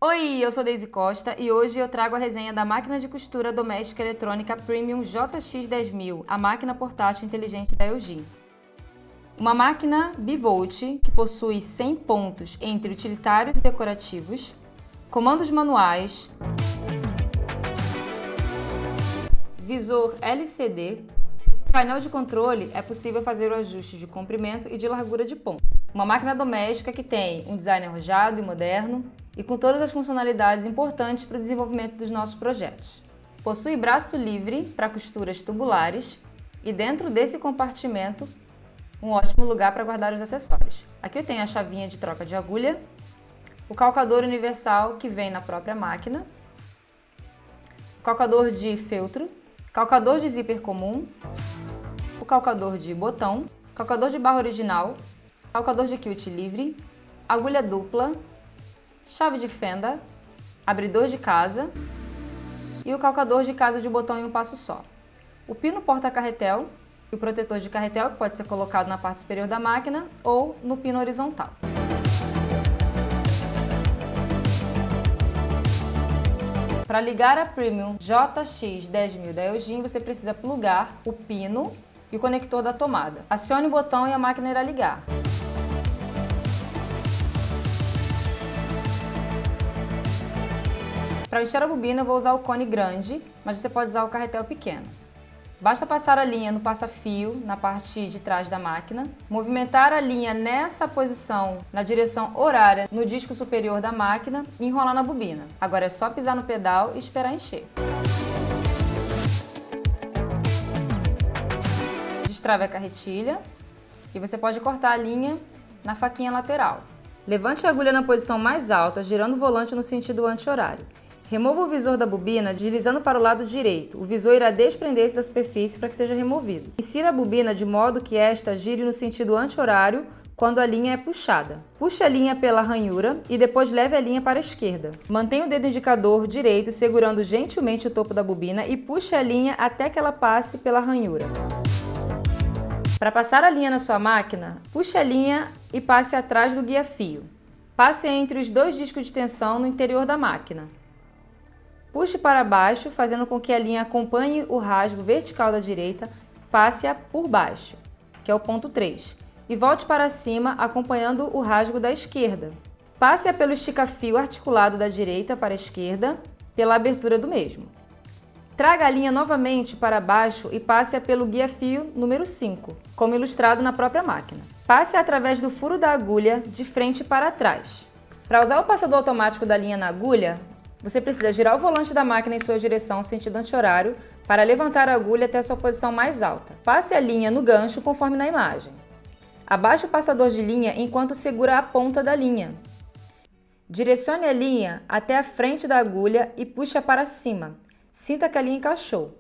Oi, eu sou Deise Costa e hoje eu trago a resenha da máquina de costura doméstica eletrônica Premium JX10000, a máquina portátil inteligente da LG. Uma máquina bivolt que possui 100 pontos entre utilitários e decorativos, comandos manuais, visor LCD. No painel de controle é possível fazer o ajuste de comprimento e de largura de ponta. Uma máquina doméstica que tem um design arrojado e moderno e com todas as funcionalidades importantes para o desenvolvimento dos nossos projetos. Possui braço livre para costuras tubulares e dentro desse compartimento um ótimo lugar para guardar os acessórios. Aqui eu tenho a chavinha de troca de agulha, o calcador universal que vem na própria máquina, o calcador de feltro, calcador de zíper comum, o calcador de botão, calcador de barra original, calcador de quilt livre, agulha dupla, chave de fenda, abridor de casa e o calcador de casa de botão em um passo só. O pino porta-carretel e o protetor de carretel que pode ser colocado na parte superior da máquina ou no pino horizontal. Para ligar a Premium JX10000 da LG, você precisa plugar o pino e o conector da tomada. Acione o botão e a máquina irá ligar. Para encher a bobina eu vou usar o cone grande, mas você pode usar o carretel pequeno. Basta passar a linha no passa-fio na parte de trás da máquina, movimentar a linha nessa posição na direção horária no disco superior da máquina e enrolar na bobina. Agora é só pisar no pedal e esperar encher. Destrave a carretilha e você pode cortar a linha na faquinha lateral. Levante a agulha na posição mais alta, girando o volante no sentido anti-horário. Remova o visor da bobina deslizando para o lado direito. O visor irá desprender-se da superfície para que seja removido. Insira a bobina de modo que esta gire no sentido anti-horário quando a linha é puxada. Puxe a linha pela ranhura e depois leve a linha para a esquerda. Mantenha o dedo indicador direito segurando gentilmente o topo da bobina e puxe a linha até que ela passe pela ranhura. Para passar a linha na sua máquina, puxe a linha e passe atrás do guia-fio. Passe entre os dois discos de tensão no interior da máquina. Puxe para baixo, fazendo com que a linha acompanhe o rasgo vertical da direita, passe-a por baixo, que é o ponto 3, e volte para cima, acompanhando o rasgo da esquerda. Passe-a pelo estica-fio articulado da direita para a esquerda, pela abertura do mesmo. Traga a linha novamente para baixo e passe-a pelo guia-fio número 5, como ilustrado na própria máquina. Passe-a através do furo da agulha de frente para trás. Para usar o passador automático da linha na agulha, você precisa girar o volante da máquina em sua direção sentido anti-horário para levantar a agulha até a sua posição mais alta. Passe a linha no gancho conforme na imagem. Abaixe o passador de linha enquanto segura a ponta da linha. Direcione a linha até a frente da agulha e puxe-a para cima. Sinta que a linha encaixou.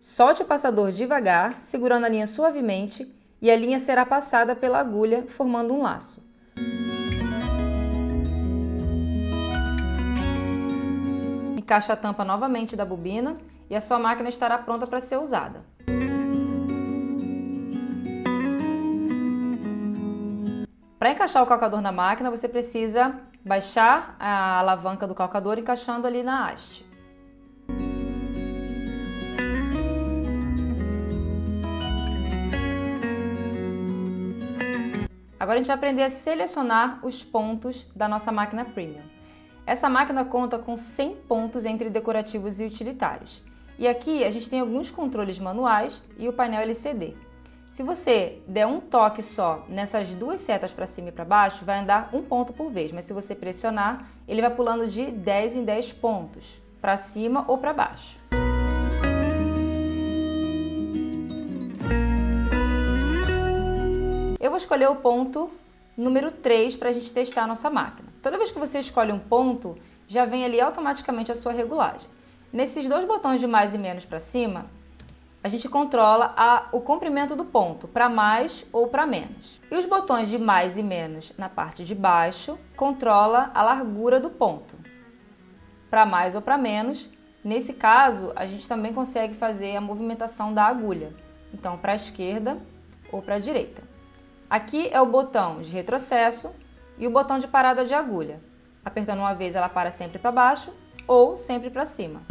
Solte o passador devagar, segurando a linha suavemente, e a linha será passada pela agulha, formando um laço. Encaixe a tampa novamente da bobina e a sua máquina estará pronta para ser usada. Para encaixar o calcador na máquina, você precisa baixar a alavanca do calcador encaixando ali na haste. Agora a gente vai aprender a selecionar os pontos da nossa máquina Premium. Essa máquina conta com 100 pontos entre decorativos e utilitários. E aqui a gente tem alguns controles manuais e o painel LCD. Se você der um toque só nessas duas setas para cima e para baixo, vai andar um ponto por vez, mas se você pressionar, ele vai pulando de 10 em 10 pontos, para cima ou para baixo. Eu vou escolher o ponto número 3 para a gente testar a nossa máquina. Toda vez que você escolhe um ponto, já vem ali automaticamente a sua regulagem. Nesses dois botões de mais e menos para cima, a gente controla o comprimento do ponto, para mais ou para menos. E os botões de mais e menos na parte de baixo, controla a largura do ponto, para mais ou para menos. Nesse caso, a gente também consegue fazer a movimentação da agulha, então para a esquerda ou para a direita. Aqui é o botão de retrocesso e o botão de parada de agulha. Apertando uma vez, ela para sempre para baixo ou sempre para cima.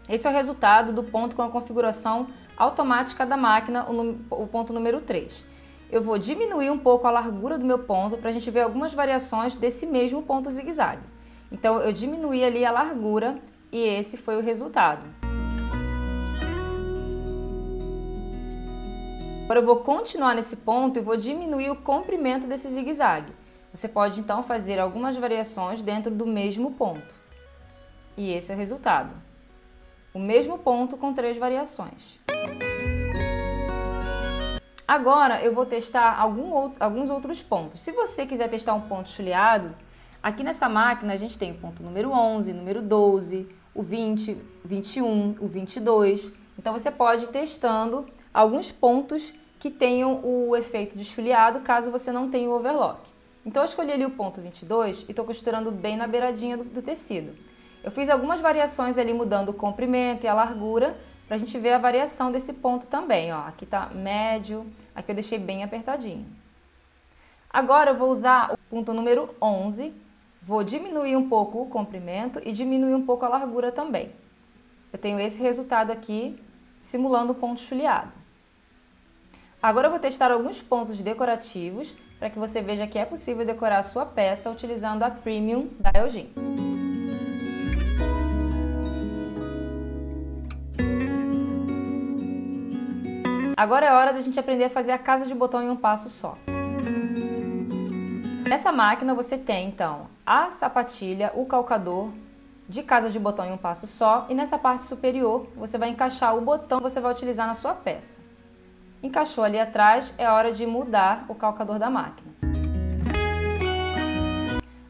Esse é o resultado do ponto com a configuração automática da máquina, o ponto número 3. Eu vou diminuir um pouco a largura do meu ponto para a gente ver algumas variações desse mesmo ponto zigue-zague. Então eu diminuí ali a largura e esse foi o resultado. Agora eu vou continuar nesse ponto e vou diminuir o comprimento desse zigue-zague. Você pode então fazer algumas variações dentro do mesmo ponto. E esse é o resultado. O mesmo ponto com 3 variações. Agora eu vou testar alguns outros pontos. Se você quiser testar um ponto chuleado, aqui nessa máquina a gente tem o ponto número 11, número 12, o 20, 21, o 22. Então você pode ir testando alguns pontos que tenham o efeito de chuleado caso você não tenha o overlock. Então eu escolhi ali o ponto 22 e estou costurando bem na beiradinha do tecido. Eu fiz algumas variações ali mudando o comprimento e a largura para a gente ver a variação desse ponto também. Ó, aqui está médio, aqui eu deixei bem apertadinho. Agora eu vou usar o ponto número 11, vou diminuir um pouco o comprimento e diminuir um pouco a largura também. Eu tenho esse resultado aqui simulando o ponto chuleado. Agora eu vou testar alguns pontos decorativos para que você veja que é possível decorar a sua peça utilizando a Premium da Elgin. Agora é hora da gente aprender a fazer a casa de botão em um passo só. Nessa máquina você tem então a sapatilha, o calcador de casa de botão em um passo só e nessa parte superior você vai encaixar o botão que você vai utilizar na sua peça. Encaixou ali atrás, é hora de mudar o calcador da máquina.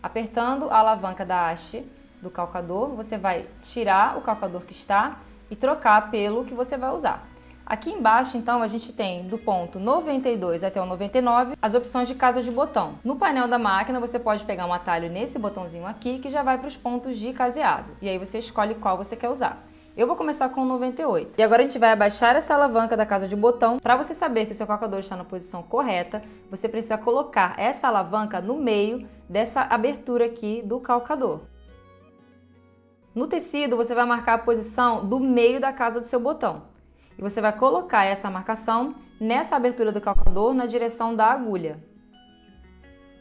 Apertando a alavanca da haste do calcador, você vai tirar o calcador que está e trocar pelo que você vai usar. Aqui embaixo, então, a gente tem do ponto 92 até o 99 as opções de casa de botão. No painel da máquina, você pode pegar um atalho nesse botãozinho aqui que já vai para os pontos de caseado. E aí você escolhe qual você quer usar. Eu vou começar com o 98. E agora a gente vai abaixar essa alavanca da casa de botão. Para você saber que o seu calcador está na posição correta, você precisa colocar essa alavanca no meio dessa abertura aqui do calcador. No tecido, você vai marcar a posição do meio da casa do seu botão. E você vai colocar essa marcação nessa abertura do calcador na direção da agulha.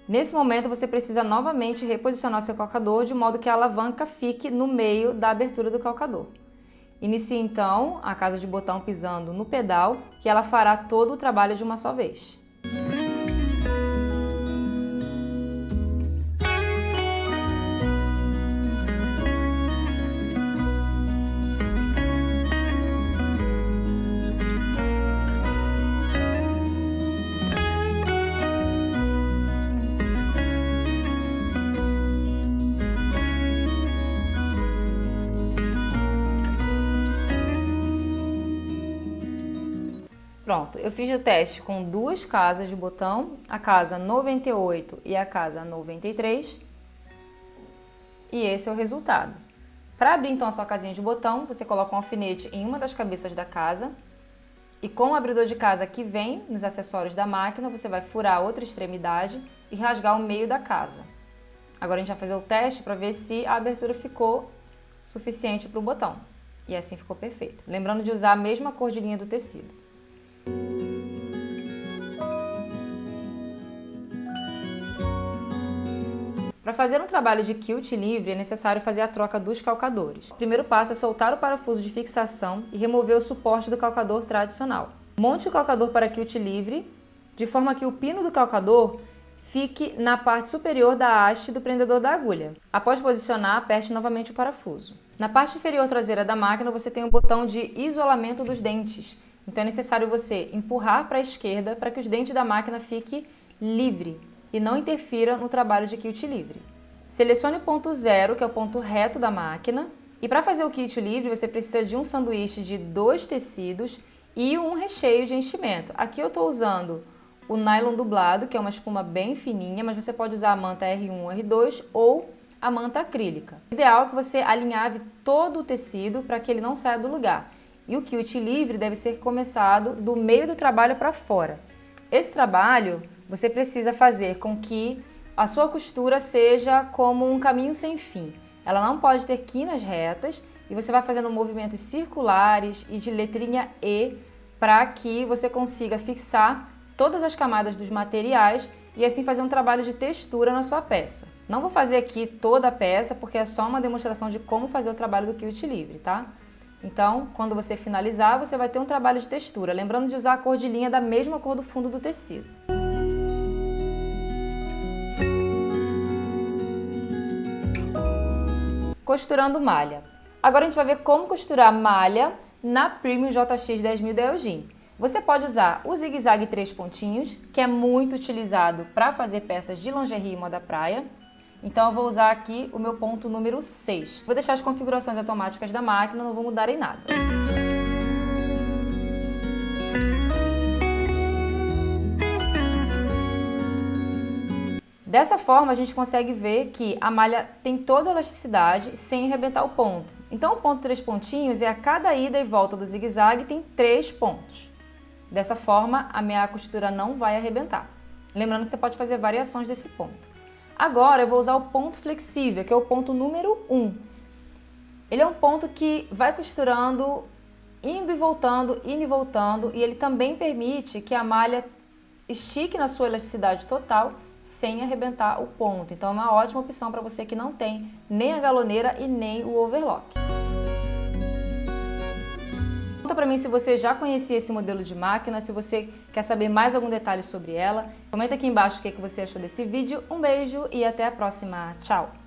Nesse momento, você precisa novamente reposicionar seu calcador de modo que a alavanca fique no meio da abertura do calcador. Inicie então a casa de botão pisando no pedal, que ela fará todo o trabalho de uma só vez. Pronto, eu fiz o teste com 2 casas de botão, a casa 98 e a casa 93, e esse é o resultado. Para abrir então a sua casinha de botão, você coloca um alfinete em uma das cabeças da casa, e com o abridor de casa que vem nos acessórios da máquina, você vai furar a outra extremidade e rasgar o meio da casa. Agora a gente vai fazer o teste para ver se a abertura ficou suficiente para o botão, e assim ficou perfeito. Lembrando de usar a mesma cor de linha do tecido. Para fazer um trabalho de quilt livre, é necessário fazer a troca dos calcadores. O primeiro passo é soltar o parafuso de fixação e remover o suporte do calcador tradicional. Monte o calcador para quilt livre, de forma que o pino do calcador fique na parte superior da haste do prendedor da agulha. Após posicionar, aperte novamente o parafuso. Na parte inferior traseira da máquina, você tem um botão de isolamento dos dentes. Então é necessário você empurrar para a esquerda para que os dentes da máquina fiquem livres e não interfira no trabalho de quilt livre. Selecione o ponto 0, que é o ponto reto da máquina, e para fazer o quilt livre você precisa de um sanduíche de 2 tecidos e um recheio de enchimento. Aqui eu estou usando o nylon dublado, que é uma espuma bem fininha, mas você pode usar a manta R1 ou R2 ou a manta acrílica. O ideal é que você alinhave todo o tecido para que ele não saia do lugar. E o quilt livre deve ser começado do meio do trabalho para fora. Esse trabalho você precisa fazer com que a sua costura seja como um caminho sem fim. Ela não pode ter quinas retas e você vai fazendo movimentos circulares e de letrinha E para que você consiga fixar todas as camadas dos materiais e assim fazer um trabalho de textura na sua peça. Não vou fazer aqui toda a peça porque é só uma demonstração de como fazer o trabalho do quilt livre, tá? Então, quando você finalizar, você vai ter um trabalho de textura, lembrando de usar a cor de linha da mesma cor do fundo do tecido. Costurando malha. Agora a gente vai ver como costurar malha na Premium JX 10.000 da Elgin. Você pode usar o zigue-zague 3 pontinhos, que é muito utilizado para fazer peças de lingerie e moda praia. Então eu vou usar aqui o meu ponto número 6. Vou deixar as configurações automáticas da máquina, não vou mudar em nada. Dessa forma a gente consegue ver que a malha tem toda a elasticidade sem arrebentar o ponto. Então o ponto 3 pontinhos é a cada ida e volta do zigue-zague tem 3 pontos. Dessa forma, a minha costura não vai arrebentar. Lembrando que você pode fazer variações desse ponto. Agora eu vou usar o ponto flexível, que é o ponto número 1. Ele é um ponto que vai costurando, indo e voltando, e ele também permite que a malha estique na sua elasticidade total, sem arrebentar o ponto. Então é uma ótima opção para você que não tem nem a galoneira e nem o overlock. Conta para mim se você já conhecia esse modelo de máquina, se você quer saber mais algum detalhe sobre ela. Comenta aqui embaixo o que você achou desse vídeo. Um beijo e até a próxima. Tchau!